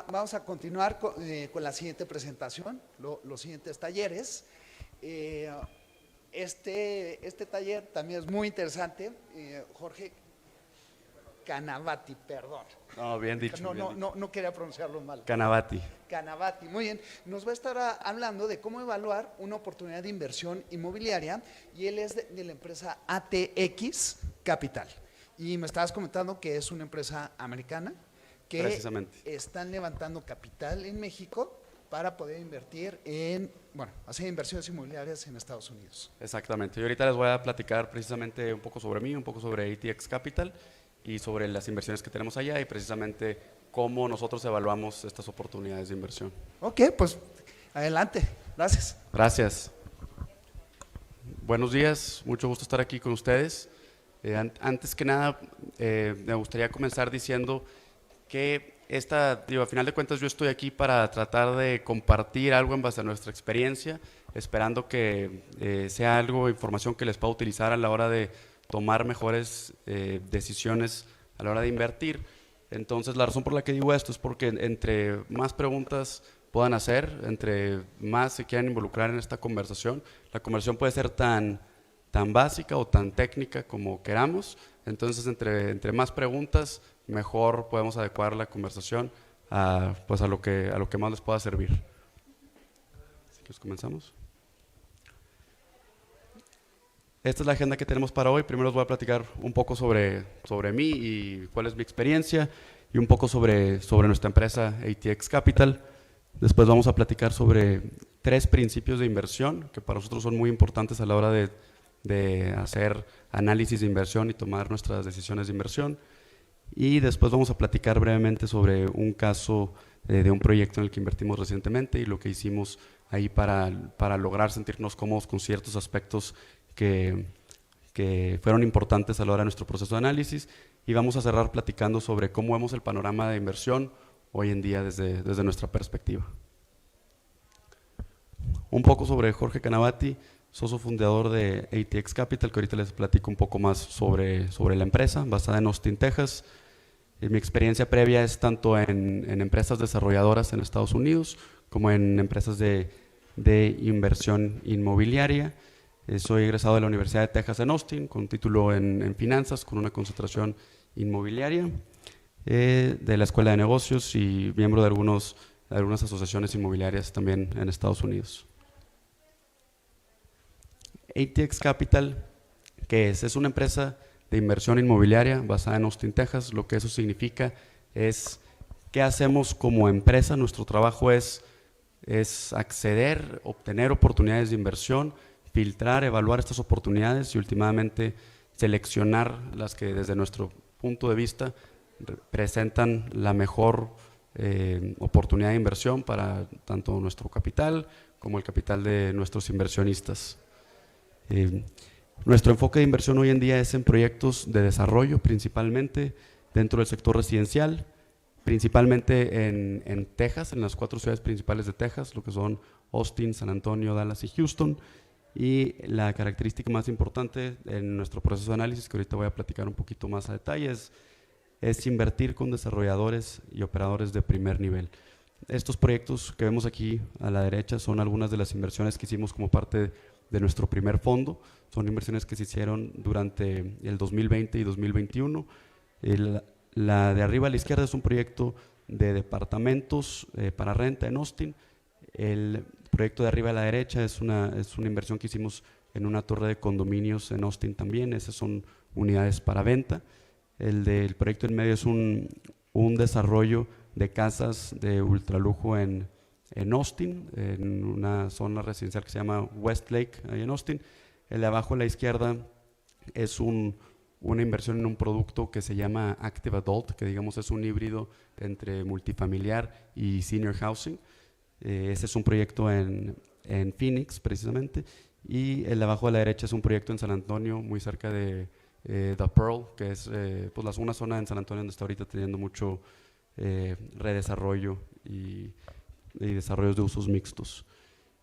vamos a continuar con la siguiente presentación, los siguientes talleres. Este taller también es muy interesante. Jorge Canavati, perdón. No, bien dicho. No quería pronunciarlo mal. Canavati. Canavati, muy bien. Nos va a estar hablando de cómo evaluar una oportunidad de inversión inmobiliaria y él es de la empresa ATX Capital. Y me estabas comentando que es una empresa americana que están levantando capital en México para poder invertir hacer inversiones inmobiliarias en Estados Unidos. Exactamente. Y ahorita les voy a platicar precisamente un poco sobre mí, un poco sobre ATX Capital y sobre las inversiones que tenemos allá y precisamente cómo nosotros evaluamos estas oportunidades de inversión. Ok, pues adelante. Gracias. Gracias. Buenos días, mucho gusto estar aquí con ustedes. Antes que nada, me gustaría comenzar diciendo que a final de cuentas yo estoy aquí para tratar de compartir algo en base a nuestra experiencia, esperando que sea algo, información que les pueda utilizar a la hora de tomar mejores decisiones a la hora de invertir. Entonces, la razón por la que digo esto es porque entre más preguntas puedan hacer, entre más se quieran involucrar en esta conversación, la conversación puede ser tan básica o tan técnica como queramos. Entonces, entre más preguntas, mejor podemos adecuar la conversación a lo que más les pueda servir. Así que comenzamos. Esta es la agenda que tenemos para hoy. Primero les voy a platicar un poco sobre mí y cuál es mi experiencia y un poco sobre nuestra empresa ATX Capital. Después vamos a platicar sobre 3 principios de inversión que para nosotros son muy importantes a la hora de hacer análisis de inversión y tomar nuestras decisiones de inversión. Y después vamos a platicar brevemente sobre un caso de un proyecto en el que invertimos recientemente y lo que hicimos ahí para lograr sentirnos cómodos con ciertos aspectos que fueron importantes a la hora de nuestro proceso de análisis. Y vamos a cerrar platicando sobre cómo vemos el panorama de inversión hoy en día desde nuestra perspectiva. Un poco sobre Jorge Canavati, socio fundador de ATX Capital, que ahorita les platico un poco más sobre la empresa, basada en Austin, Texas. Mi experiencia previa es tanto en empresas desarrolladoras en Estados Unidos como en empresas de inversión inmobiliaria. Soy egresado de la Universidad de Texas en Austin, con título en finanzas, con una concentración inmobiliaria, de la Escuela de Negocios y miembro de algunas asociaciones inmobiliarias también en Estados Unidos. ATX Capital, ¿qué es? Es una empresa de inversión inmobiliaria basada en Austin, Texas. Lo que eso significa es qué hacemos como empresa. Nuestro trabajo es acceder, obtener oportunidades de inversión, filtrar, evaluar estas oportunidades y últimamente seleccionar las que desde nuestro punto de vista presentan la mejor oportunidad de inversión para tanto nuestro capital como el capital de nuestros inversionistas. Nuestro enfoque de inversión hoy en día es en proyectos de desarrollo, principalmente dentro del sector residencial, principalmente en Texas, en las 4 ciudades principales de Texas, lo que son Austin, San Antonio, Dallas y Houston. Y la característica más importante en nuestro proceso de análisis, que ahorita voy a platicar un poquito más a detalle, es invertir con desarrolladores y operadores de primer nivel. Estos proyectos que vemos aquí a la derecha son algunas de las inversiones que hicimos como parte de nuestro primer fondo. Son inversiones que se hicieron durante el 2020 y 2021. La de arriba a la izquierda es un proyecto de departamentos para renta en Austin. El proyecto de arriba a la derecha es una inversión que hicimos en una torre de condominios en Austin también. Esas son unidades para venta. El proyecto en medio es un desarrollo de casas de ultralujo en Austin, en una zona residencial que se llama Westlake, ahí en Austin. El de abajo a la izquierda es una inversión en un producto que se llama Active Adult, que digamos es un híbrido entre multifamiliar y senior housing. Ese es un proyecto en Phoenix, precisamente, y el de abajo a la derecha es un proyecto en San Antonio, muy cerca de The Pearl, que es una zona en San Antonio donde está ahorita teniendo mucho redesarrollo y desarrollos de usos mixtos.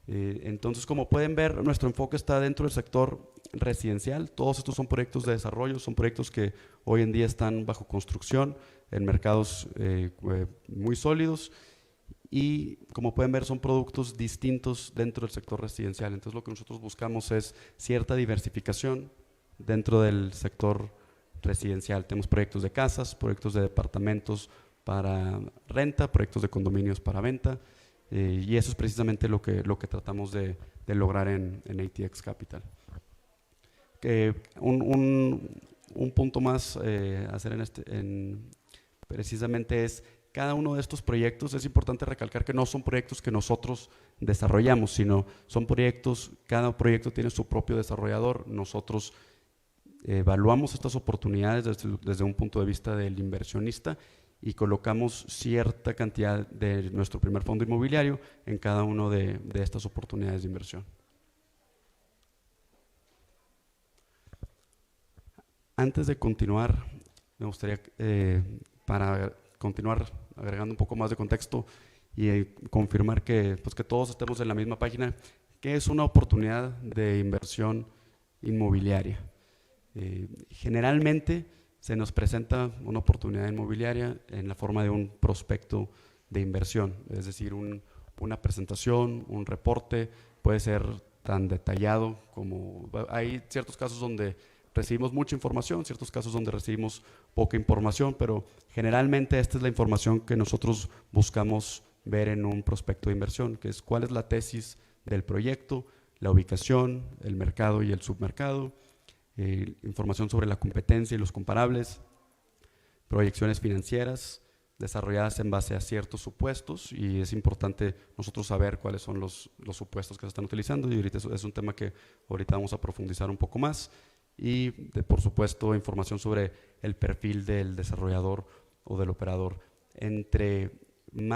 Entonces, como pueden ver, nuestro enfoque está dentro del sector residencial, todos estos son proyectos de desarrollo, son proyectos que hoy en día están bajo construcción en mercados muy sólidos y como pueden ver son productos distintos dentro del sector residencial. Entonces lo que nosotros buscamos es cierta diversificación dentro del sector residencial. Tenemos proyectos de casas, proyectos de departamentos para renta, proyectos de condominios para venta y eso es precisamente lo que tratamos de lograr en ATX Capital. Un punto más a hacer precisamente es cada uno de estos proyectos, es importante recalcar que no son proyectos que nosotros desarrollamos, sino son proyectos, cada proyecto tiene su propio desarrollador. Nosotros evaluamos estas oportunidades desde un punto de vista del inversionista y colocamos cierta cantidad de nuestro primer fondo inmobiliario en cada una de estas oportunidades de inversión. Antes de continuar, me gustaría, para continuar agregando un poco más de contexto y confirmar que todos estemos en la misma página, ¿qué es una oportunidad de inversión inmobiliaria? Generalmente se nos presenta una oportunidad inmobiliaria en la forma de un prospecto de inversión, es decir, una presentación, un reporte, puede ser tan detallado como… Hay ciertos casos donde recibimos mucha información, ciertos casos donde recibimos poca información, pero generalmente esta es la información que nosotros buscamos ver en un prospecto de inversión, que es cuál es la tesis del proyecto, la ubicación, el mercado y el submercado, información sobre la competencia y los comparables, proyecciones financieras desarrolladas en base a ciertos supuestos y es importante nosotros saber cuáles son los supuestos que se están utilizando y ahorita es un tema que ahorita vamos a profundizar un poco más y por supuesto información sobre el perfil del desarrollador o del operador.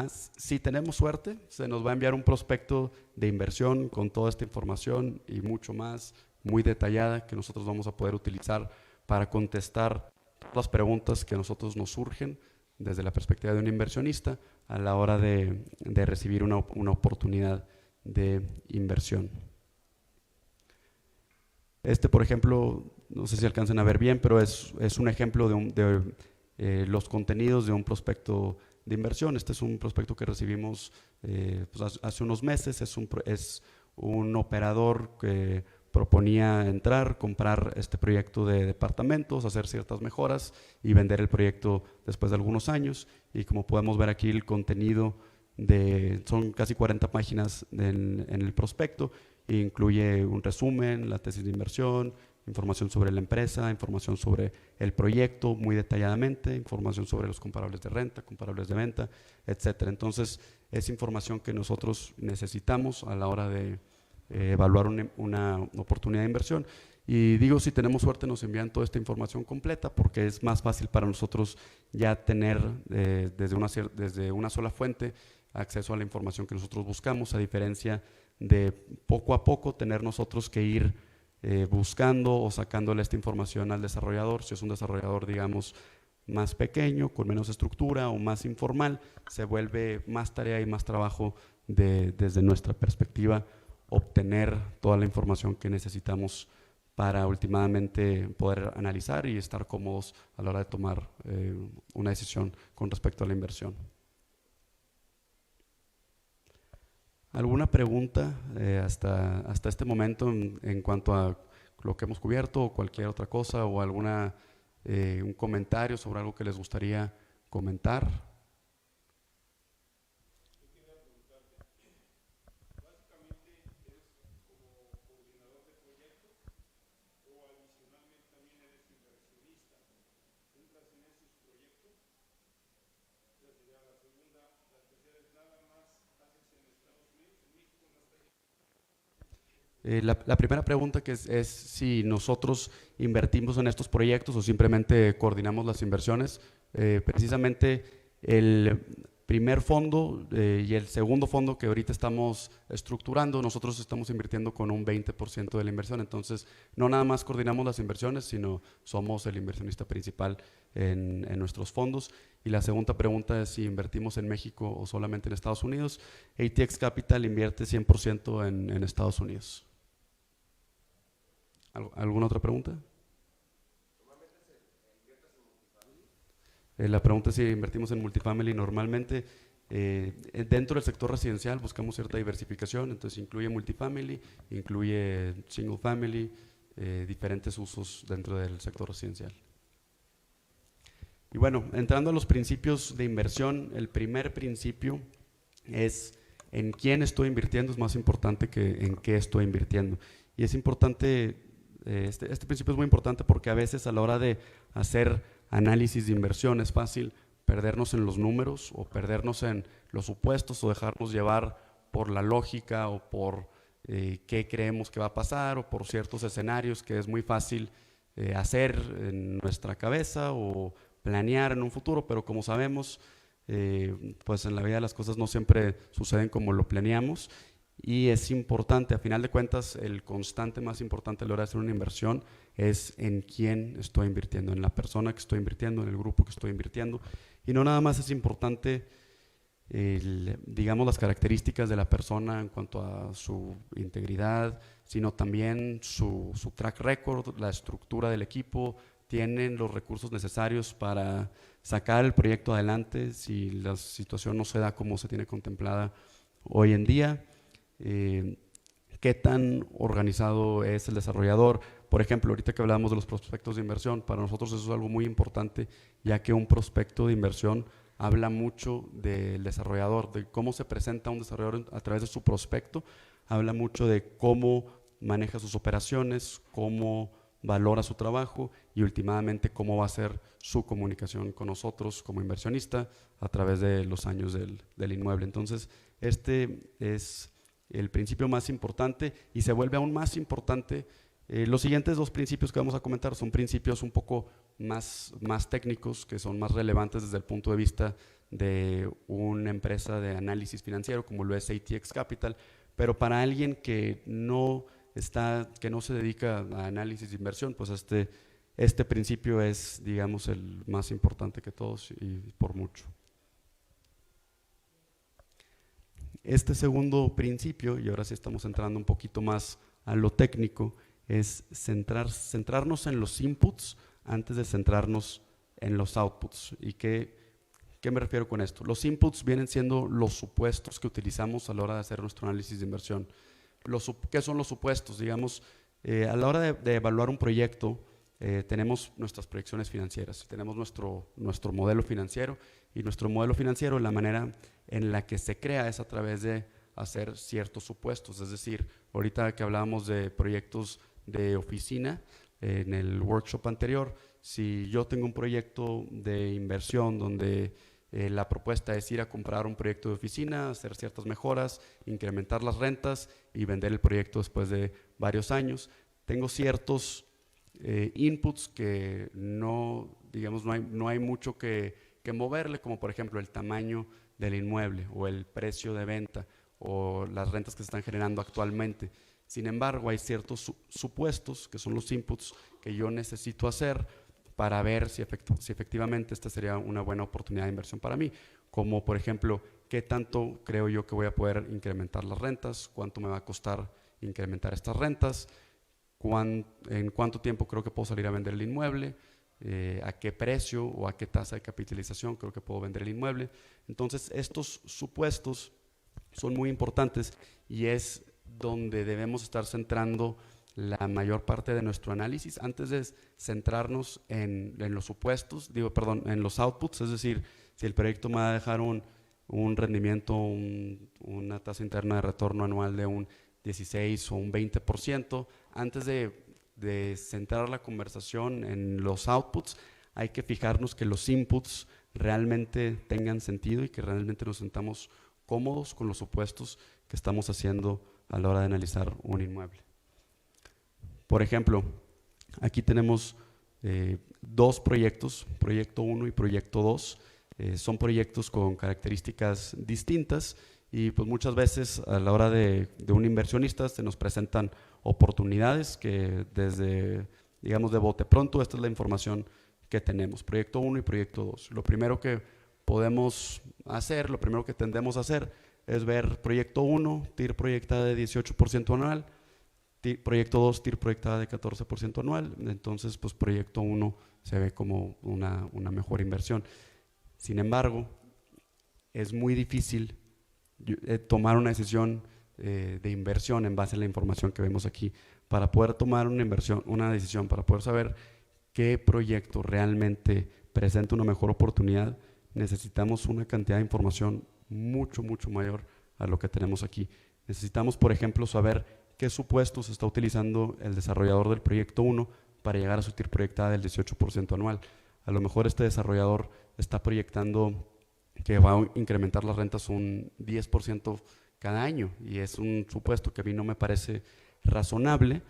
Si tenemos suerte, se nos va a enviar un prospecto de inversión con toda esta información y mucho más, muy detallada, que nosotros vamos a poder utilizar para contestar todas las preguntas que a nosotros nos surgen desde la perspectiva de un inversionista a la hora de recibir una oportunidad de inversión. Por ejemplo, no sé si alcancen a ver bien, pero es un ejemplo de los contenidos de un prospecto de inversión. Este es un prospecto que recibimos hace unos meses. Es un operador que proponía comprar este proyecto de departamentos, hacer ciertas mejoras y vender el proyecto después de algunos años. Y como podemos ver aquí, el contenido son casi 40 páginas en el prospecto. Incluye un resumen, la tesis de inversión, información sobre la empresa, información sobre el proyecto muy detalladamente, información sobre los comparables de renta, comparables de venta, etcétera. Entonces, es información que nosotros necesitamos a la hora de evaluar una oportunidad de inversión. Y digo, si tenemos suerte nos envían toda esta información completa porque es más fácil para nosotros ya tener desde una sola fuente acceso a la información que nosotros buscamos, a diferencia de poco a poco tener nosotros que ir buscando o sacándole esta información al desarrollador. Si es un desarrollador, digamos, más pequeño, con menos estructura o más informal, se vuelve más tarea y más trabajo desde nuestra perspectiva obtener toda la información que necesitamos para últimamente poder analizar y estar cómodos a la hora de tomar una decisión con respecto a la inversión. ¿Alguna pregunta hasta este momento en cuanto a lo que hemos cubierto o cualquier otra cosa o un comentario sobre algo que les gustaría comentar? La primera pregunta que es si nosotros invertimos en estos proyectos o simplemente coordinamos las inversiones. Precisamente el primer fondo y el segundo fondo que ahorita estamos estructurando, nosotros estamos invirtiendo con un 20% de la inversión. Entonces, no nada más coordinamos las inversiones, sino somos el inversionista principal en nuestros fondos. Y la segunda pregunta es si invertimos en México o solamente en Estados Unidos. ATX Capital invierte 100% en Estados Unidos. ¿Alguna otra pregunta? La pregunta es si invertimos en multifamily. Normalmente, dentro del sector residencial buscamos cierta diversificación, entonces incluye multifamily, incluye single family, diferentes usos dentro del sector residencial. Y bueno, entrando a los principios de inversión, el primer principio es en quién estoy invirtiendo, es más importante que en qué estoy invirtiendo. Y es importante, este principio es muy importante porque a veces a la hora de hacer análisis de inversión es fácil perdernos en los números o perdernos en los supuestos o dejarnos llevar por la lógica o por qué creemos que va a pasar o por ciertos escenarios que es muy fácil hacer en nuestra cabeza o planear en un futuro, pero como sabemos, pues en la vida las cosas no siempre suceden como lo planeamos y es importante, a final de cuentas, el constante más importante a la hora de hacer una inversión es en quién estoy invirtiendo, en la persona que estoy invirtiendo, en el grupo que estoy invirtiendo, y no nada más es importante digamos las características de la persona en cuanto a su integridad, sino también su track record, la estructura del equipo, tienen los recursos necesarios para sacar el proyecto adelante si la situación no se da como se tiene contemplada hoy en día. ¿Qué tan organizado es el desarrollador? Por ejemplo, ahorita que hablamos de los prospectos de inversión, para nosotros eso es algo muy importante, ya que un prospecto de inversión habla mucho del desarrollador, de cómo se presenta un desarrollador a través de su prospecto, habla mucho de cómo maneja sus operaciones, cómo valora su trabajo y últimamente cómo va a ser su comunicación con nosotros como inversionista a través de los años del inmueble. Entonces, este es el principio más importante y se vuelve aún más importante. Los siguientes dos principios que vamos a comentar son principios un poco más técnicos, que son más relevantes desde el punto de vista de una empresa de análisis financiero como lo es ATX Capital, pero para alguien que no se dedica a análisis de inversión, pues este principio es, digamos, el más importante que todos y por mucho. Este segundo principio, y ahora sí estamos entrando un poquito más a lo técnico, es centrarnos en los inputs antes de centrarnos en los outputs. ¿Y qué me refiero con esto? Los inputs vienen siendo los supuestos que utilizamos a la hora de hacer nuestro análisis de inversión. ¿Qué son los supuestos? Digamos, a la hora de evaluar un proyecto, tenemos nuestras proyecciones financieras, tenemos nuestro modelo financiero, y nuestro modelo financiero, la manera en la que se crea es a través de hacer ciertos supuestos. Es decir, ahorita que hablábamos de proyectos de oficina, en el workshop anterior, si yo tengo un proyecto de inversión donde la propuesta es ir a comprar un proyecto de oficina, hacer ciertas mejoras, incrementar las rentas y vender el proyecto después de varios años, tengo ciertos inputs que no hay mucho que moverle, como por ejemplo el tamaño del inmueble o el precio de venta o las rentas que se están generando actualmente. Sin embargo, hay ciertos supuestos que son los inputs que yo necesito hacer para ver si efectivamente esta sería una buena oportunidad de inversión para mí, como por ejemplo, qué tanto creo yo que voy a poder incrementar las rentas, cuánto me va a costar incrementar estas rentas, en cuánto tiempo creo que puedo salir a vender el inmueble, a qué precio o a qué tasa de capitalización creo que puedo vender el inmueble. Entonces, estos supuestos son muy importantes y es donde debemos estar centrando la mayor parte de nuestro análisis antes de centrarnos en los supuestos, en los outputs, es decir, si el proyecto me va a dejar un rendimiento, una tasa interna de retorno anual de un 16 o un 20%, antes de centrar la conversación en los outputs, hay que fijarnos que los inputs realmente tengan sentido y que realmente nos sentamos cómodos con los supuestos que estamos haciendo a la hora de analizar un inmueble. Por ejemplo, aquí tenemos dos proyectos, proyecto 1 y proyecto 2. Son proyectos con características distintas y pues muchas veces a la hora de un inversionista se nos presentan oportunidades que desde, digamos, de bote pronto, esta es la información que tenemos, proyecto 1 y proyecto 2. Lo primero que podemos hacer, lo primero que tendemos a hacer es ver proyecto 1, TIR proyectada de 18% anual, Proyecto 2, TIR proyectada de 14% anual, entonces pues proyecto 1 se ve como una mejor inversión. Sin embargo, es muy difícil tomar una decisión de inversión en base a la información que vemos aquí. Para poder tomar una decisión, para poder saber qué proyecto realmente presenta una mejor oportunidad, necesitamos una cantidad de información mucho mayor a lo que tenemos aquí. Necesitamos, por ejemplo, saber qué supuestos está utilizando el desarrollador del proyecto 1 para llegar a su TIR proyectada del 18% anual. A lo mejor este desarrollador está proyectando que va a incrementar las rentas un 10% cada año, y es un supuesto que a mí no me parece razonable,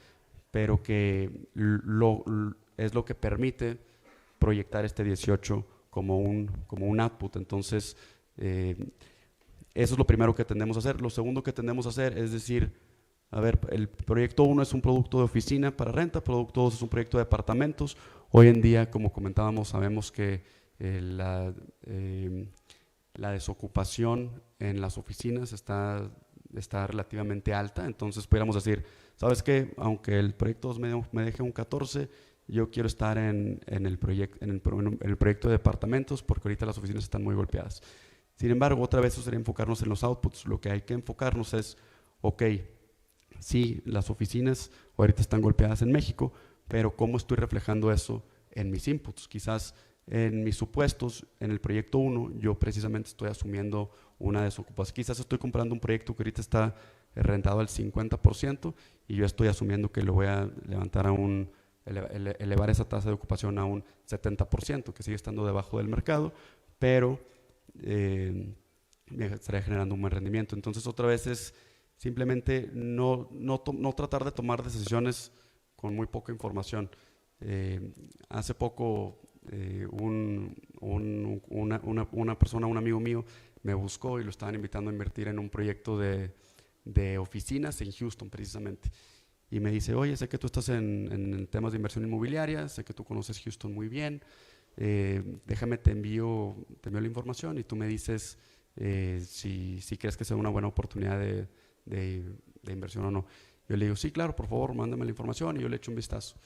pero que es lo que permite proyectar este 18 como un output. Entonces, eso es lo primero que tendemos a hacer. Lo segundo que tendemos a hacer es decir, a ver, el proyecto 1 es un producto de oficina para renta, producto 2 es un proyecto de departamentos. Hoy en día, como comentábamos, sabemos que la desocupación en las oficinas está relativamente alta, entonces pudiéramos decir, ¿sabes qué? Aunque el proyecto 2 me deje un 14, yo quiero estar en el proyecto de departamentos porque ahorita las oficinas están muy golpeadas. Sin embargo, otra vez eso sería enfocarnos en los outputs. Lo que hay que enfocarnos es, ok, sí, las oficinas ahorita están golpeadas en México, pero ¿cómo estoy reflejando eso en mis inputs? Quizás en mis supuestos, en el proyecto 1, yo precisamente estoy asumiendo una desocupación. Quizás estoy comprando un proyecto que ahorita está rentado al 50% y yo estoy asumiendo que lo voy a levantar elevar esa tasa de ocupación a un 70%, que sigue estando debajo del mercado, pero me estaría generando un buen rendimiento. Entonces, otra vez es simplemente no tratar de tomar decisiones con muy poca información. Hace poco una persona, un amigo mío, me buscó y lo estaban invitando a invertir en un proyecto de oficinas en Houston precisamente. Y me dice, oye, sé que tú estás en temas de inversión inmobiliaria, sé que tú conoces Houston muy bien, déjame, te envío la información y tú me dices si crees que sea una buena oportunidad de inversión o no. Yo le digo, sí, claro, por favor, mándame la información y yo le echo un vistazo.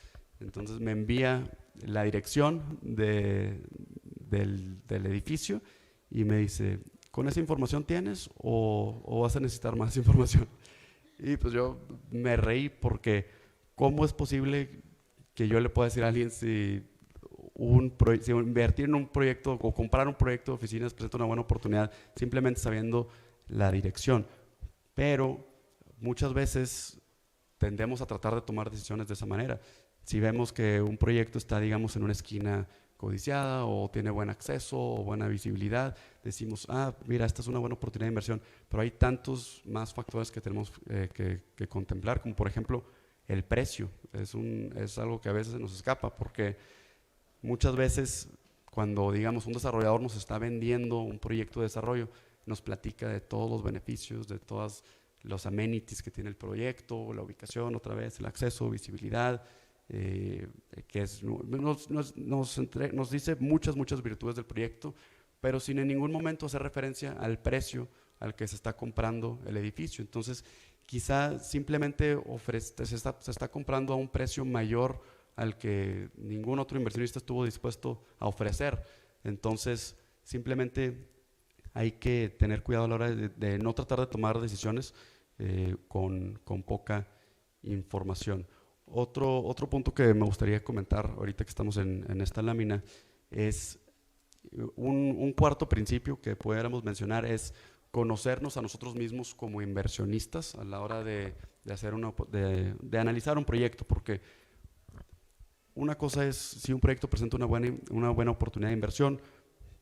Entonces me envía la dirección del edificio y me dice, ¿con esa información tienes o vas a necesitar más información? Y pues yo me reí porque ¿cómo es posible que yo le pueda decir a alguien si invertir en un proyecto o comprar un proyecto de oficinas presenta una buena oportunidad simplemente sabiendo la dirección? Pero muchas veces tendemos a tratar de tomar decisiones de esa manera. Si vemos que un proyecto está, digamos, en una esquina codiciada o tiene buen acceso o buena visibilidad, decimos, mira, esta es una buena oportunidad de inversión, pero hay tantos más factores que tenemos que contemplar, como por ejemplo el precio. Es algo que a veces se nos escapa, porque muchas veces cuando, digamos, un desarrollador nos está vendiendo un proyecto de desarrollo, nos platica de todos los beneficios, de todos los amenities que tiene el proyecto, la ubicación, otra vez, el acceso, visibilidad, nos dice muchas virtudes del proyecto, pero sin en ningún momento hacer referencia al precio al que se está comprando el edificio. Entonces, quizá simplemente se está comprando a un precio mayor al que ningún otro inversionista estuvo dispuesto a ofrecer. Entonces, simplemente hay que tener cuidado a la hora de no tratar de tomar decisiones con poca información. Otro punto que me gustaría comentar ahorita que estamos en esta lámina es un cuarto principio que pudiéramos mencionar, es conocernos a nosotros mismos como inversionistas a la hora de analizar un proyecto, porque una cosa es si un proyecto presenta una buena oportunidad de inversión,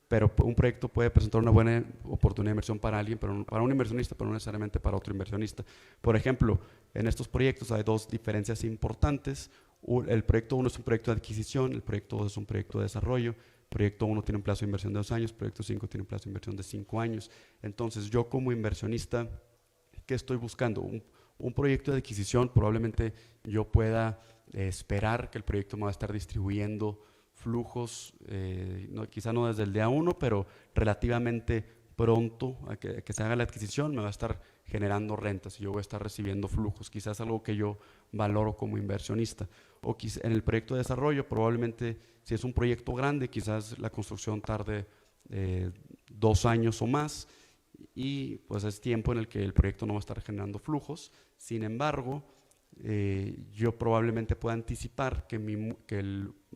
pero un proyecto puede presentar una buena oportunidad de inversión para alguien, para un inversionista, pero no necesariamente para otro inversionista. Por ejemplo, en estos proyectos hay dos diferencias importantes. El proyecto 1 es un proyecto de adquisición, el proyecto 2 es un proyecto de desarrollo. Proyecto 1 tiene un plazo de inversión de 2 años, proyecto 5 tiene un plazo de inversión de 5 años. Entonces, yo como inversionista, ¿qué estoy buscando? Un proyecto de adquisición, probablemente yo pueda esperar que el proyecto me va a estar distribuyendo flujos, quizá no desde el día 1, pero relativamente pronto a que se haga la adquisición, me va a estar generando rentas y yo voy a estar recibiendo flujos. Quizás algo que yo valoro como inversionista. O en el proyecto de desarrollo, probablemente si es un proyecto grande, quizás la construcción tarde 2 años o más, y pues es tiempo en el que el proyecto no va a estar generando flujos. Sin embargo, yo probablemente pueda anticipar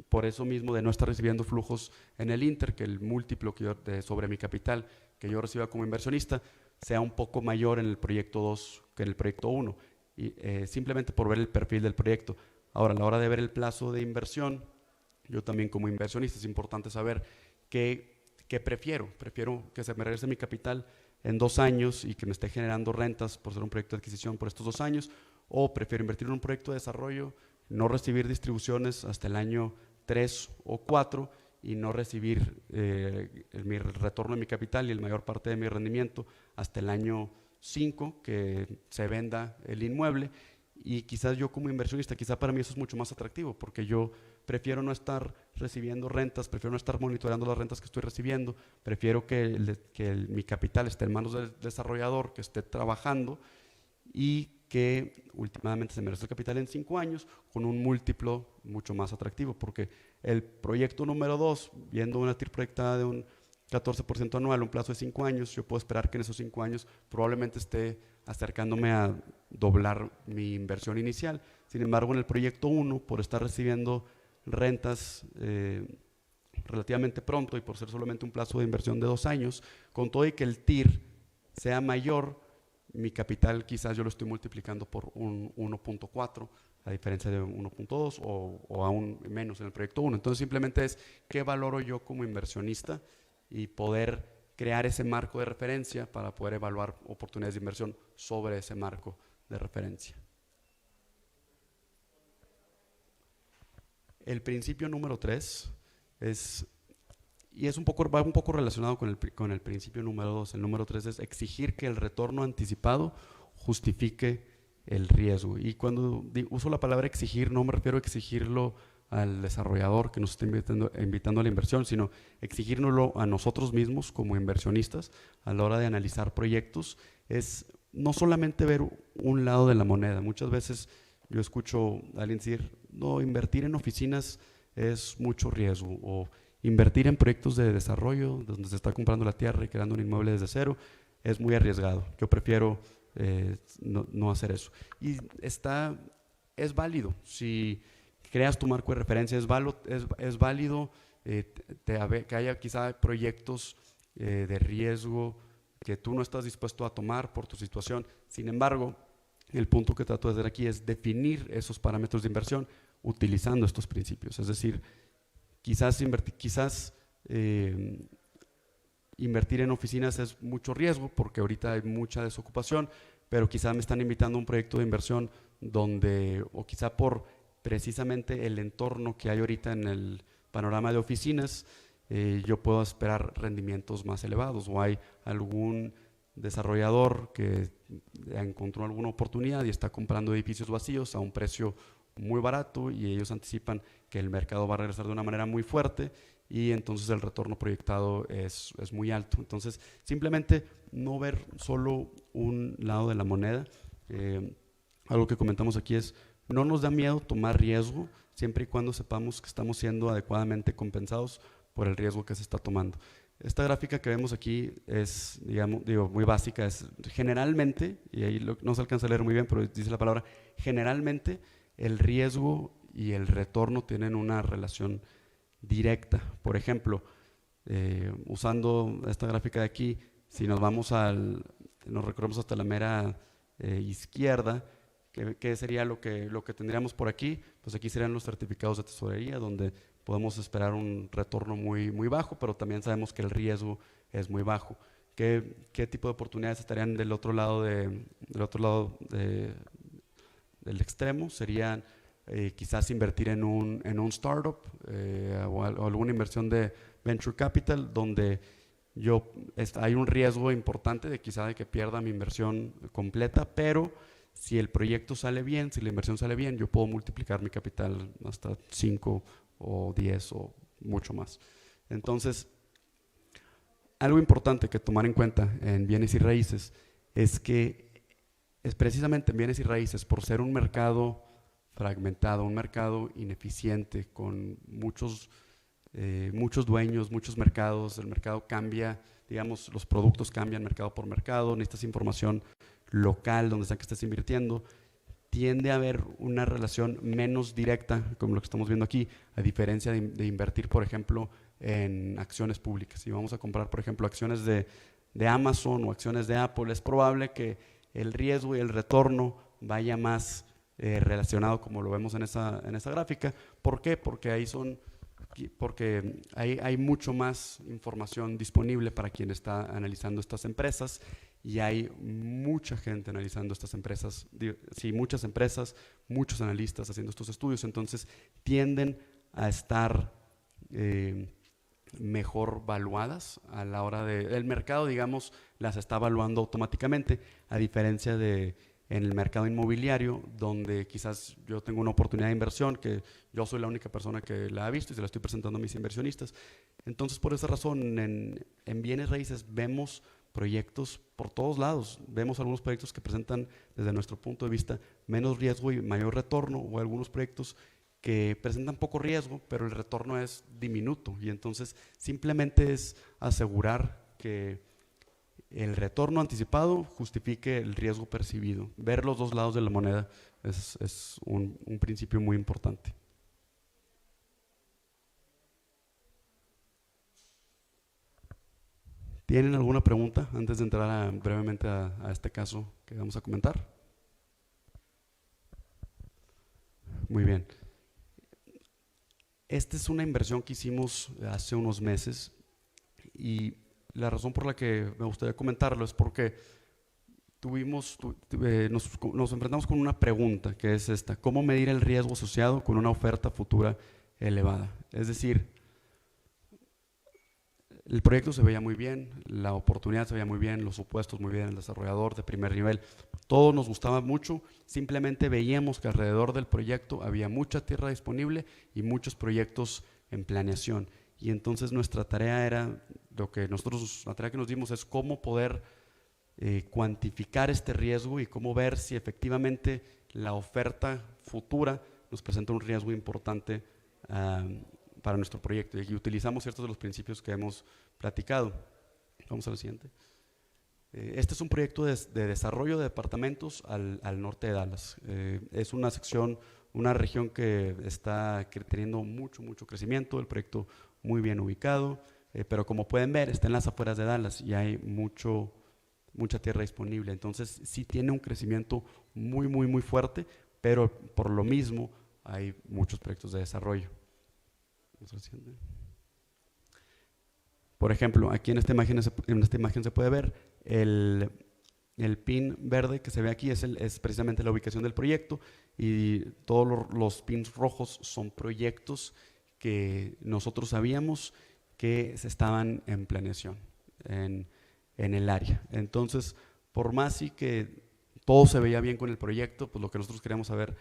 por eso mismo de no estar recibiendo flujos en el Inter, que el múltiplo sobre mi capital que yo reciba como inversionista sea un poco mayor en el proyecto 2 que en el proyecto 1, y, simplemente por ver el perfil del proyecto. Ahora, a la hora de ver el plazo de inversión, yo también como inversionista es importante saber qué prefiero. Prefiero que se me regrese mi capital en 2 años y que me esté generando rentas por ser un proyecto de adquisición por estos 2 años, o prefiero invertir en un proyecto de desarrollo, no recibir distribuciones hasta el año 3 o 4 y no recibir mi retorno de mi capital y la mayor parte de mi rendimiento hasta el año 5, que se venda el inmueble. Y quizás yo como inversionista, quizás para mí eso es mucho más atractivo, porque yo prefiero no estar recibiendo rentas, prefiero no estar monitoreando las rentas que estoy recibiendo, prefiero que mi capital esté en manos del desarrollador, que esté trabajando y que últimamente se merece el capital en 5 años con un múltiplo mucho más atractivo, porque el proyecto número 2, viendo una TIR proyectada de un 14% anual, un plazo de 5 años, yo puedo esperar que en esos 5 años probablemente esté acercándome a doblar mi inversión inicial. Sin embargo, en el proyecto 1, por estar recibiendo rentas relativamente pronto y por ser solamente un plazo de inversión de 2 años, con todo y que el TIR sea mayor, mi capital quizás yo lo estoy multiplicando por un 1.4, a diferencia de 1.2 o aún menos en el proyecto 1. Entonces simplemente es qué valoro yo como inversionista y poder crear ese marco de referencia para poder evaluar oportunidades de inversión sobre ese marco de referencia. El principio número 3 va un poco relacionado con el principio número 2. El número 3 es exigir que el retorno anticipado justifique el riesgo. Y cuando uso la palabra exigir, no me refiero a exigirlo al desarrollador que nos está invitando a la inversión, sino exigírnoslo a nosotros mismos como inversionistas a la hora de analizar proyectos. Es no solamente ver un lado de la moneda. Muchas veces yo escucho a alguien decir, no, invertir en oficinas es mucho riesgo, o invertir en proyectos de desarrollo donde se está comprando la tierra y creando un inmueble desde cero es muy arriesgado. Yo prefiero no hacer eso. Y es válido. Si creas tu marco de referencia, es válido que haya quizá proyectos de riesgo que tú no estás dispuesto a tomar por tu situación. Sin embargo, el punto que trato de hacer aquí es definir esos parámetros de inversión utilizando estos principios. Es decir, quizás invertir en oficinas es mucho riesgo porque ahorita hay mucha desocupación, pero quizás me están invitando a un proyecto de inversión o quizá por precisamente el entorno que hay ahorita en el panorama de oficinas, yo puedo esperar rendimientos más elevados, o hay algún desarrollador que encontró alguna oportunidad y está comprando edificios vacíos a un precio muy barato y ellos anticipan que el mercado va a regresar de una manera muy fuerte y entonces el retorno proyectado es muy alto. Entonces, simplemente no ver solo un lado de la moneda. Algo que comentamos aquí es, no nos da miedo tomar riesgo siempre y cuando sepamos que estamos siendo adecuadamente compensados por el riesgo que se está tomando. Esta gráfica que vemos aquí es, muy básica, es generalmente, y ahí no se alcanza a leer muy bien, pero dice la palabra, generalmente el riesgo y el retorno tienen una relación directa. Por ejemplo, usando esta gráfica de aquí, si nos recorremos hasta la mera izquierda, ¿qué sería lo que tendríamos por aquí? Pues aquí serían los certificados de tesorería, donde podemos esperar un retorno muy, muy bajo, pero también sabemos que el riesgo es muy bajo. ¿Qué tipo de oportunidades estarían del otro lado del extremo? Serían quizás invertir en un startup o alguna inversión de venture capital, donde hay un riesgo importante de que pierda mi inversión completa, pero si el proyecto sale bien, si la inversión sale bien, yo puedo multiplicar mi capital hasta 5 o 10 o mucho más. Entonces, algo importante que tomar en cuenta en bienes y raíces es que es precisamente en bienes y raíces, por ser un mercado fragmentado, un mercado ineficiente, con muchos dueños, muchos mercados, el mercado cambia, digamos, los productos cambian mercado por mercado, necesitas información local donde sea que estés invirtiendo, tiende a haber una relación menos directa, como lo que estamos viendo aquí, a diferencia de invertir, por ejemplo, en acciones públicas. Si vamos a comprar, por ejemplo, acciones de Amazon o acciones de Apple, es probable que el riesgo y el retorno vaya más relacionado, como lo vemos en esa gráfica. ¿Por qué? Porque hay mucho más información disponible para quien está analizando estas empresas y hay mucha gente analizando estas empresas, sí, muchas empresas, muchos analistas haciendo estos estudios, entonces tienden a estar mejor valuadas a la hora el mercado, digamos, las está evaluando automáticamente, a diferencia de en el mercado inmobiliario, donde quizás yo tengo una oportunidad de inversión que yo soy la única persona que la ha visto y se la estoy presentando a mis inversionistas. Entonces, por esa razón, en bienes raíces vemos proyectos por todos lados. Vemos algunos proyectos que presentan, desde nuestro punto de vista, menos riesgo y mayor retorno, o algunos proyectos que presentan poco riesgo, pero el retorno es diminuto. Y entonces, simplemente es asegurar que el retorno anticipado justifique el riesgo percibido. Ver los dos lados de la moneda es un principio muy importante. ¿Tienen alguna pregunta antes de entrar brevemente a este caso que vamos a comentar? Muy bien. Esta es una inversión que hicimos hace unos meses y la razón por la que me gustaría comentarlo es porque nos enfrentamos con una pregunta que es esta: ¿cómo medir el riesgo asociado con una oferta futura elevada? Es decir, el proyecto se veía muy bien, la oportunidad se veía muy bien, los supuestos muy bien, el desarrollador de primer nivel, todo nos gustaba mucho, simplemente veíamos que alrededor del proyecto había mucha tierra disponible y muchos proyectos en planeación. Y entonces nuestra tarea era, la tarea que nos dimos es cómo poder cuantificar este riesgo y cómo ver si efectivamente la oferta futura nos presenta un riesgo importante para nuestro proyecto. Y aquí utilizamos ciertos de los principios que hemos platicado. Vamos a la siguiente. Este es un proyecto de desarrollo de departamentos al norte de Dallas. Es una sección, una región que está teniendo mucho crecimiento, el proyecto muy bien ubicado, pero como pueden ver está en las afueras de Dallas y hay mucha tierra disponible, entonces sí tiene un crecimiento muy fuerte, pero por lo mismo hay muchos proyectos de desarrollo. Por ejemplo, aquí en esta imagen se puede ver el pin verde que se ve aquí es precisamente la ubicación del proyecto, y todos los pins rojos son proyectos que nosotros sabíamos que se estaban en planeación en el área. Entonces, por más sí que todo se veía bien con el proyecto, pues lo que nosotros queríamos saber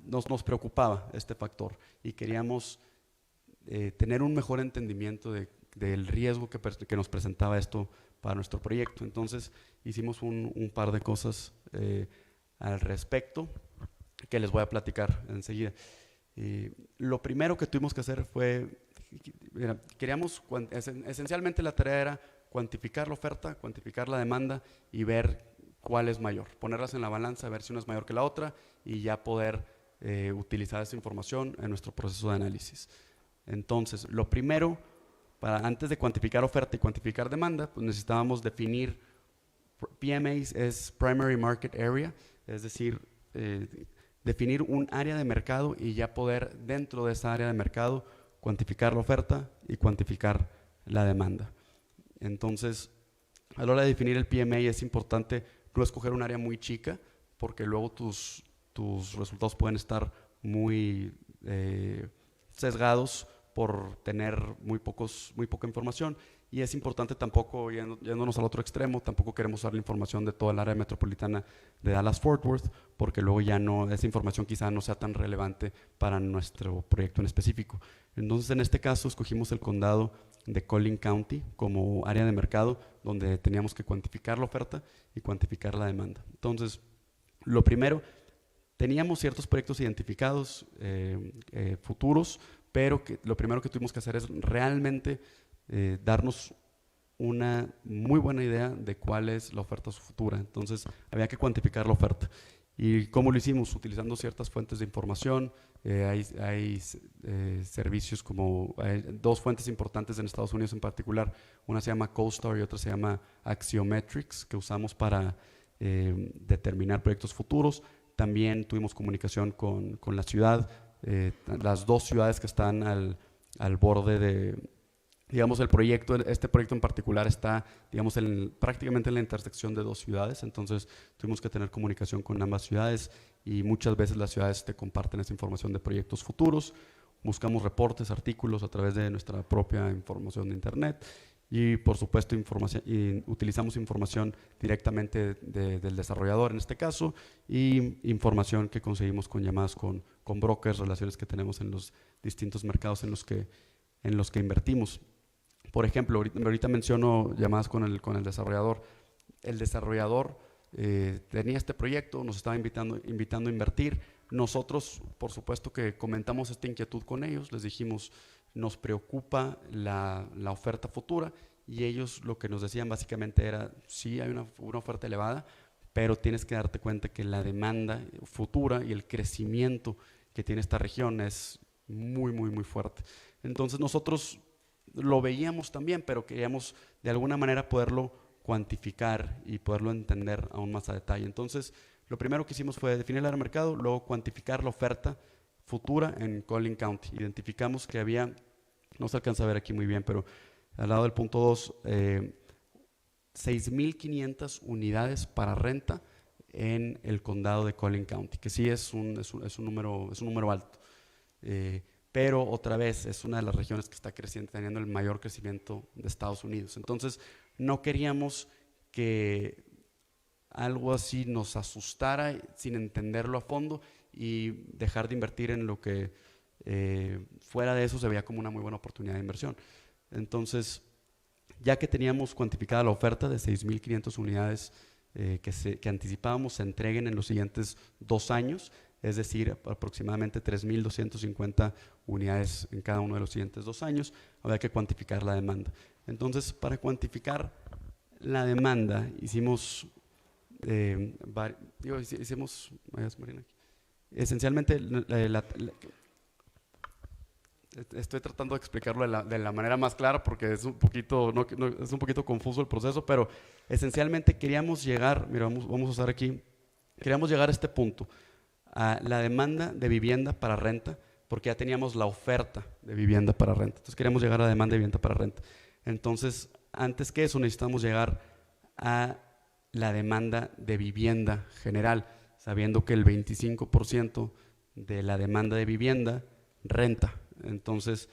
nos preocupaba este factor y queríamos tener un mejor entendimiento del riesgo que nos presentaba esto para nuestro proyecto. Entonces hicimos un par de cosas al respecto que les voy a platicar enseguida. Lo primero que tuvimos que hacer fue, esencialmente la tarea era cuantificar la oferta, cuantificar la demanda y ver cuál es mayor, ponerlas en la balanza, ver si una es mayor que la otra y ya poder utilizar esa información en nuestro proceso de análisis. Entonces, lo primero, antes de cuantificar oferta y cuantificar demanda, pues necesitábamos definir, PMAs es Primary Market Area, es decir, definir un área de mercado y ya poder dentro de esa área de mercado cuantificar la oferta y cuantificar la demanda. Entonces, a la hora de definir el PMA es importante no escoger un área muy chica, porque luego tus resultados pueden estar muy sesgados por tener muy poca información, y es importante tampoco, yéndonos al otro extremo, tampoco queremos usar la información de toda el área metropolitana de Dallas-Fort Worth, porque luego ya esa información quizá no sea tan relevante para nuestro proyecto en específico. Entonces, en este caso, escogimos el condado de Collin County como área de mercado, donde teníamos que cuantificar la oferta y cuantificar la demanda. Entonces, lo primero, teníamos ciertos proyectos identificados futuros, pero lo primero que tuvimos que hacer es realmente darnos una muy buena idea de cuál es la oferta futura. Entonces, había que cuantificar la oferta. ¿Y cómo lo hicimos? Utilizando ciertas fuentes de información. Hay servicios como, dos fuentes importantes en Estados Unidos en particular. Una se llama CoStar y otra se llama Axiometrics, que usamos para determinar proyectos futuros. También tuvimos comunicación con la ciudad, las dos ciudades que están al borde de, digamos, el proyecto. Este proyecto en particular está, digamos, prácticamente en la intersección de dos ciudades. Entonces tuvimos que tener comunicación con ambas ciudades y muchas veces las ciudades te comparten esa información de proyectos futuros. Buscamos reportes, artículos a través de nuestra propia información de internet y por supuesto utilizamos información directamente del desarrollador en este caso, y información que conseguimos con llamadas con brokers, relaciones que tenemos en los distintos mercados en los que invertimos. Por ejemplo, ahorita menciono llamadas con el desarrollador. El desarrollador tenía este proyecto, nos estaba invitando a invertir. Nosotros, por supuesto que comentamos esta inquietud con ellos, les dijimos, nos preocupa la oferta futura, y ellos lo que nos decían básicamente era, sí hay una oferta elevada, pero tienes que darte cuenta que la demanda futura y el crecimiento que tiene esta región es muy, muy, muy fuerte. Entonces nosotros lo veíamos también, pero queríamos de alguna manera poderlo cuantificar y poderlo entender aún más a detalle. Entonces, lo primero que hicimos fue definir el área de mercado, luego cuantificar la oferta futura en Collin County. Identificamos que había, no se alcanza a ver aquí muy bien, pero al lado del punto 2, 6,500 unidades para renta en el condado de Collin County, que sí es un número alto. Pero otra vez es una de las regiones que está creciendo, teniendo el mayor crecimiento de Estados Unidos. Entonces, no queríamos que algo así nos asustara sin entenderlo a fondo y dejar de invertir en lo que fuera de eso se veía como una muy buena oportunidad de inversión. Entonces, ya que teníamos cuantificada la oferta de 6,500 unidades que anticipábamos se entreguen en los siguientes 2 años, es decir, aproximadamente 3,250 unidades en cada uno de los siguientes 2 años, había que cuantificar la demanda. Entonces, para cuantificar la demanda, esencialmente, estoy tratando de explicarlo de la manera más clara porque es un poquito, es un poquito confuso el proceso, pero esencialmente queríamos llegar, mira, vamos a usar aquí, queríamos llegar a este punto, a la demanda de vivienda para renta, porque ya teníamos la oferta de vivienda para renta. Entonces queríamos llegar a la demanda de vivienda para renta. Entonces, antes que eso, necesitamos llegar a la demanda de vivienda general, sabiendo que el 25% de la demanda de vivienda renta. Entonces,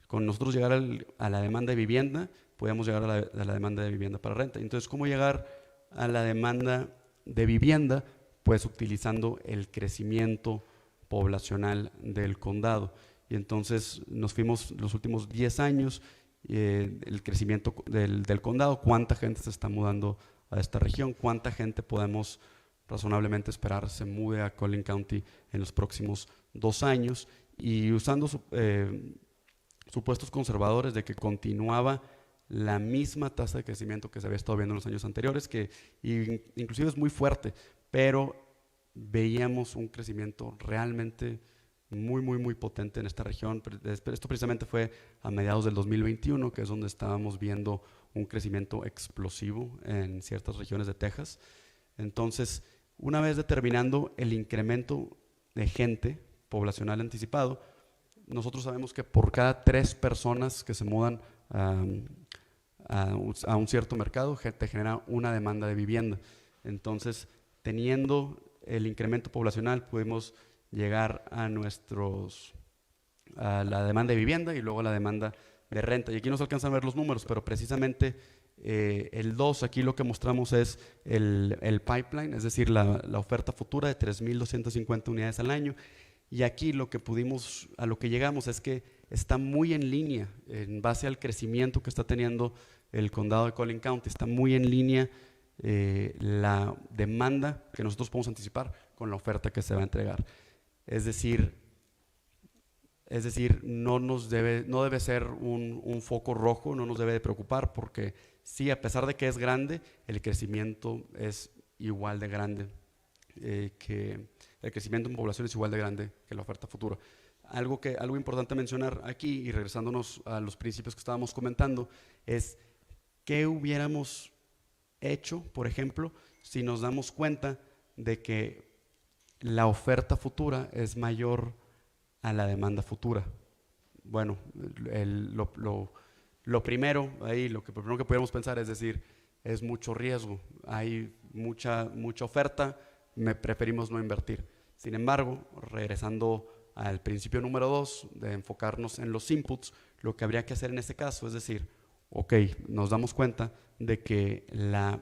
con nosotros llegar a la demanda de vivienda, podíamos llegar a la demanda de vivienda para renta. Entonces, ¿cómo llegar a la demanda de vivienda? Pues utilizando el crecimiento poblacional del condado. Y entonces nos fuimos los últimos 10 años, el crecimiento del condado, cuánta gente se está mudando a esta región, cuánta gente podemos razonablemente esperar se mude a Collin County en los próximos 2 años, y usando supuestos conservadores de que continuaba la misma tasa de crecimiento que se había estado viendo en los años anteriores, que inclusive es muy fuerte, pero veíamos un crecimiento realmente muy, muy, muy potente en esta región. Esto precisamente fue a mediados del 2021, que es donde estábamos viendo un crecimiento explosivo en ciertas regiones de Texas. Entonces, una vez determinando el incremento de gente poblacional anticipado, nosotros sabemos que por cada 3 personas que se mudan a un cierto mercado, te genera una demanda de vivienda. Entonces, teniendo el incremento poblacional, pudimos llegar a la demanda de vivienda y luego a la demanda de renta. Y aquí no se alcanzan a ver los números, pero precisamente el 2, aquí lo que mostramos es el pipeline, es decir, la oferta futura de 3,250 unidades al año. Y aquí a lo que llegamos es que está muy en línea, en base al crecimiento que está teniendo el condado de Collin County, está muy en línea la demanda que nosotros podemos anticipar con la oferta que se va a entregar. Es decir, no debe ser un foco rojo, no nos debe de preocupar, porque sí, a pesar de que es grande, el crecimiento es igual de grande, el crecimiento en población es igual de grande que la oferta futura. Algo importante mencionar aquí, y regresándonos a los principios que estábamos comentando, es qué hubiéramos hecho, por ejemplo, si nos damos cuenta de que la oferta futura es mayor a la demanda futura. Bueno, lo primero que pudiéramos pensar es decir, es mucho riesgo, hay mucha oferta, preferimos no invertir. Sin embargo, regresando al principio número 2, de enfocarnos en los inputs, lo que habría que hacer en este caso es decir, ok, nos damos cuenta de que la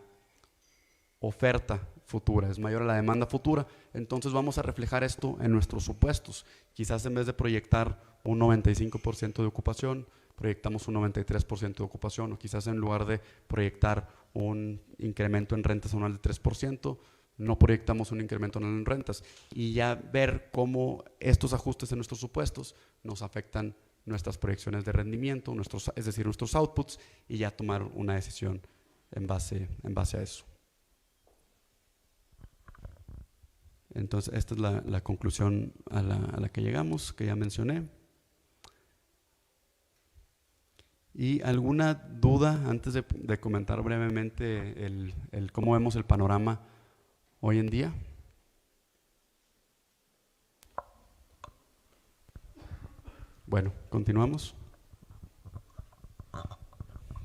oferta futura es mayor a la demanda futura, entonces vamos a reflejar esto en nuestros supuestos. Quizás en vez de proyectar un 95% de ocupación, proyectamos un 93% de ocupación, o quizás en lugar de proyectar un incremento en rentas anual de 3%, no proyectamos un incremento anual en rentas, y ya ver cómo estos ajustes en nuestros supuestos nos afectan nuestras proyecciones de rendimiento, es decir, nuestros outputs, y ya tomar una decisión en base a eso. Entonces, esta es la conclusión a la que llegamos, que ya mencioné. ¿Y alguna duda antes de comentar brevemente el cómo vemos el panorama hoy en día? Bueno, continuamos.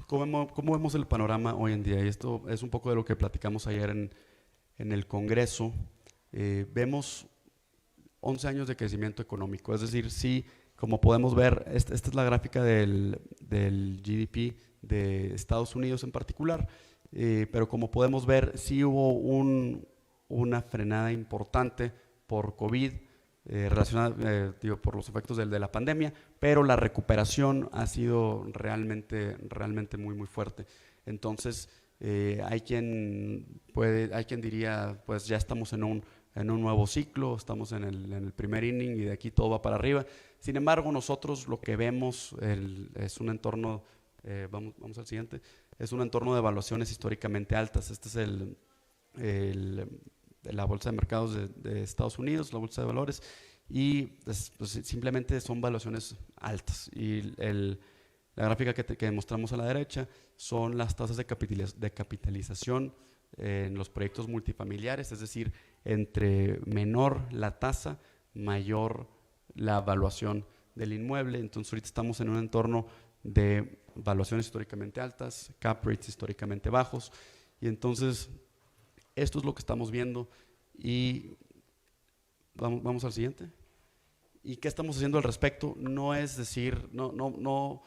¿Cómo vemos el panorama hoy en día? Y esto es un poco de lo que platicamos ayer en el Congreso. Vemos 11 años de crecimiento económico, es decir, sí, como podemos ver, esta es la gráfica del GDP de Estados Unidos en particular, pero como podemos ver, sí hubo una frenada importante por COVID, relacionada por los efectos de la pandemia, pero la recuperación ha sido realmente muy fuerte. Entonces, hay quien diría, pues ya estamos en un nuevo ciclo, estamos en el primer inning y de aquí todo va para arriba. Sin embargo, nosotros lo que vemos es un entorno, vamos al siguiente, es un entorno de evaluaciones históricamente altas. Este es la bolsa de mercados de Estados Unidos, la bolsa de valores, y pues, simplemente son valuaciones altas. Y la gráfica que mostramos a la derecha son las tasas de capitalización en los proyectos multifamiliares, es decir, entre menor la tasa, mayor la evaluación del inmueble. Entonces ahorita estamos en un entorno de valuaciones históricamente altas, cap rates históricamente bajos, y entonces esto es lo que estamos viendo. Y vamos al siguiente. ¿Y qué estamos haciendo al respecto? No es decir, no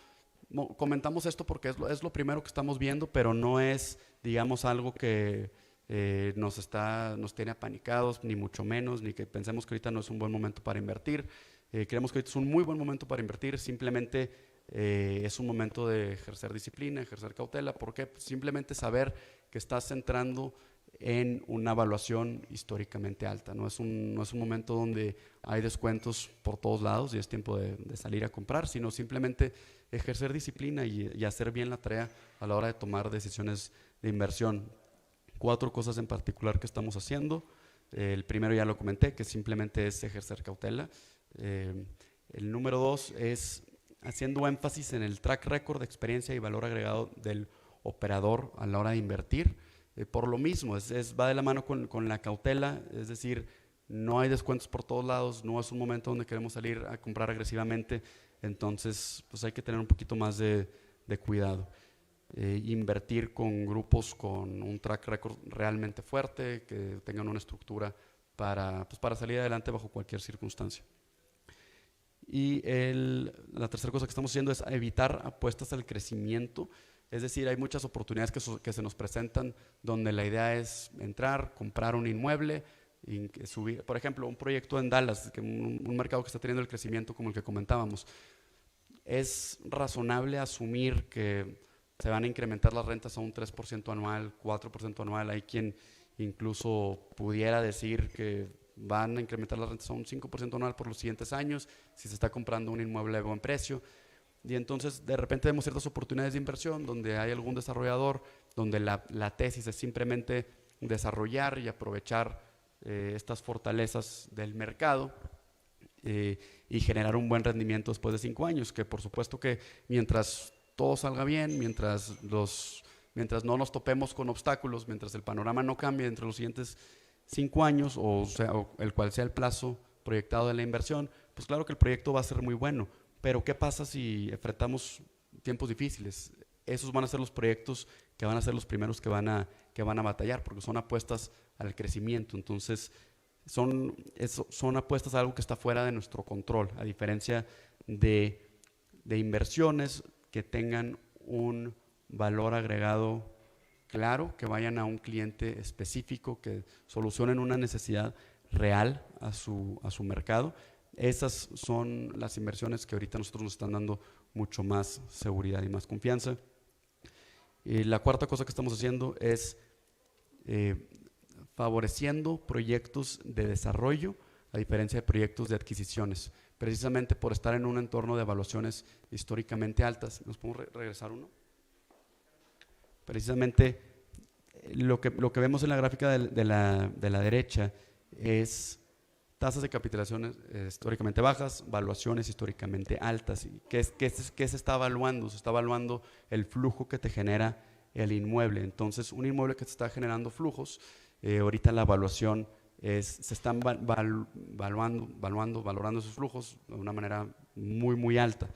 comentamos esto porque es lo primero que estamos viendo, pero no es, digamos, algo que nos tiene apanicados, ni mucho menos, ni que pensemos que ahorita no es un buen momento para invertir. Creemos que ahorita es un muy buen momento para invertir, simplemente es un momento de ejercer disciplina, ejercer cautela, porque simplemente saber que estás entrando en una evaluación históricamente alta. No es un momento donde hay descuentos por todos lados y es tiempo de salir a comprar, sino simplemente ejercer disciplina y hacer bien la tarea a la hora de tomar decisiones de inversión. 4 cosas en particular que estamos haciendo. El primero ya lo comenté, que simplemente es ejercer cautela. El número 2 es haciendo énfasis en el track record de experiencia y valor agregado del operador a la hora de invertir. Por lo mismo, va de la mano con la cautela, es decir, no hay descuentos por todos lados, no es un momento donde queremos salir a comprar agresivamente, entonces pues hay que tener un poquito más de cuidado. Invertir con grupos con un track record realmente fuerte, que tengan una estructura para salir adelante bajo cualquier circunstancia. Y la tercera cosa que estamos haciendo es evitar apuestas al crecimiento. Es decir, hay muchas oportunidades que se nos presentan donde la idea es entrar, comprar un inmueble y subir. Por ejemplo, un proyecto en Dallas, un mercado que está teniendo el crecimiento como el que comentábamos. es razonable asumir que se van a incrementar las rentas a un 3% anual, 4% anual. Hay quien incluso pudiera decir que van a incrementar las rentas a un 5% anual por los siguientes años si se está comprando un inmueble de buen precio. Y entonces de repente vemos ciertas oportunidades de inversión donde hay algún desarrollador, donde la tesis es simplemente desarrollar y aprovechar estas fortalezas del mercado y generar un buen rendimiento después de 5 años, que por supuesto que mientras todo salga bien, mientras no nos topemos con obstáculos, mientras el panorama no cambie entre los siguientes 5 años, o el cual sea el plazo proyectado de la inversión, pues claro que el proyecto va a ser muy bueno. Pero ¿qué pasa si enfrentamos tiempos difíciles? Esos van a ser los proyectos que van a ser los primeros que van a batallar, porque son apuestas al crecimiento. Entonces, son apuestas a algo que está fuera de nuestro control, a diferencia de inversiones que tengan un valor agregado claro, que vayan a un cliente específico, que solucionen una necesidad real a su mercado. Esas son las inversiones que ahorita nosotros nos están dando mucho más seguridad y más confianza. Y la cuarta cosa que estamos haciendo es favoreciendo proyectos de desarrollo a diferencia de proyectos de adquisiciones, precisamente por estar en un entorno de evaluaciones históricamente altas. ¿Nos podemos regresar uno? Precisamente lo que vemos en la gráfica de la derecha es tasas de capitalización históricamente bajas, valuaciones históricamente altas. ¿Qué se está evaluando? Se está evaluando el flujo que te genera el inmueble. Entonces, un inmueble que te está generando flujos, ahorita la evaluación se están valorando esos flujos de una manera muy, muy alta.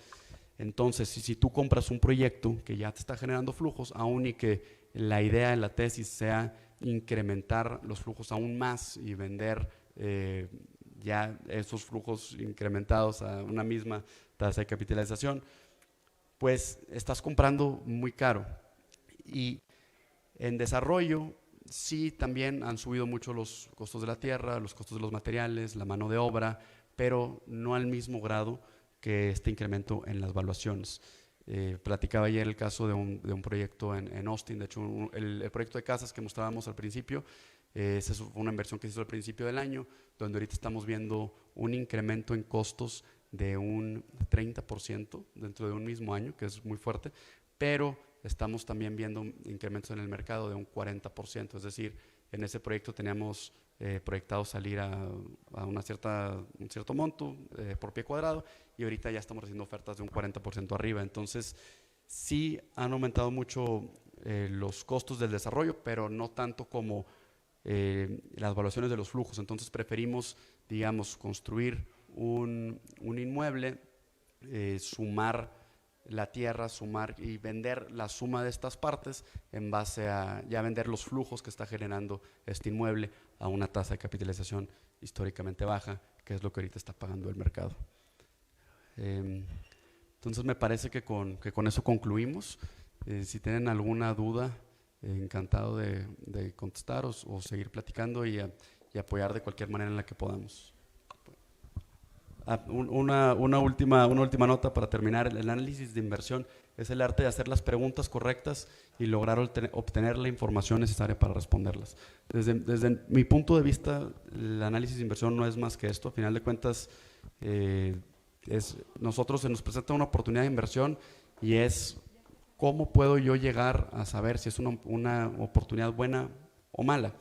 Entonces, si tú compras un proyecto que ya te está generando flujos, aún y que la idea de la tesis sea incrementar los flujos aún más y vender ya esos flujos incrementados a una misma tasa de capitalización, pues estás comprando muy caro. Y en desarrollo sí también han subido mucho los costos de la tierra, los costos de los materiales, la mano de obra, pero no al mismo grado que este incremento en las valuaciones. Platicaba ayer el caso de un proyecto en Austin. De hecho, el proyecto de casas que mostrábamos al principio, esa fue una inversión que se hizo al principio del año, donde ahorita estamos viendo un incremento en costos de un 30% dentro de un mismo año, que es muy fuerte, pero estamos también viendo incrementos en el mercado de un 40%, es decir, en ese proyecto teníamos proyectado salir a un cierto monto por pie cuadrado, y ahorita ya estamos haciendo ofertas de un 40% arriba. Entonces sí han aumentado mucho los costos del desarrollo, pero no tanto como las valuaciones de los flujos. Entonces preferimos, digamos, construir un inmueble, sumar la tierra, sumar y vender la suma de estas partes en base a ya vender los flujos que está generando este inmueble a una tasa de capitalización históricamente baja, que es lo que ahorita está pagando el mercado. Entonces me parece que con eso concluimos. Si tienen alguna duda, encantado de contestar o seguir platicando y apoyar de cualquier manera en la que podamos. Una última nota para terminar. El análisis de inversión es el arte de hacer las preguntas correctas y lograr obtener la información necesaria para responderlas. Desde mi punto de vista, el análisis de inversión no es más que esto. A final de cuentas, nosotros se nos presenta una oportunidad de inversión y es cómo puedo yo llegar a saber si es una oportunidad buena o mala.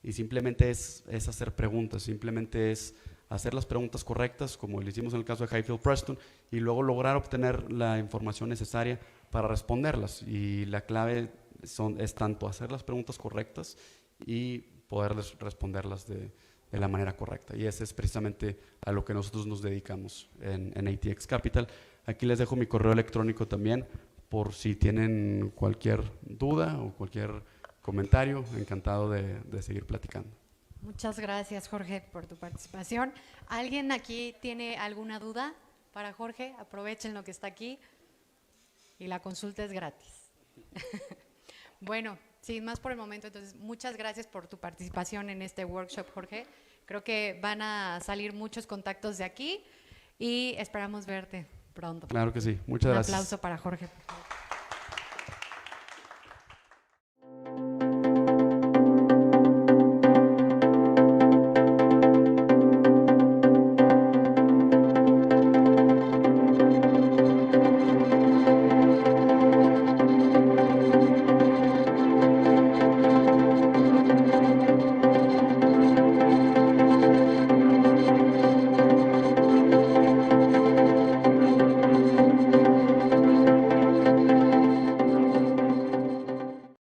Y simplemente es hacer preguntas, simplemente es hacer las preguntas correctas, como lo hicimos en el caso de Highfield Preston, y luego lograr obtener la información necesaria para responderlas. Y la clave es tanto hacer las preguntas correctas y poder responderlas de la manera correcta. Y ese es precisamente a lo que nosotros nos dedicamos en ATX Capital. Aquí les dejo mi correo electrónico también, por si tienen cualquier duda o cualquier comentario. Encantado de seguir platicando. Muchas gracias, Jorge, por tu participación. ¿Alguien aquí tiene alguna duda para Jorge? Aprovechen lo que está aquí y la consulta es gratis. Bueno, sin más por el momento, entonces, muchas gracias por tu participación en este workshop, Jorge. Creo que van a salir muchos contactos de aquí y esperamos verte pronto. Claro que sí. Muchas Un gracias. aplauso para Jorge, por favor.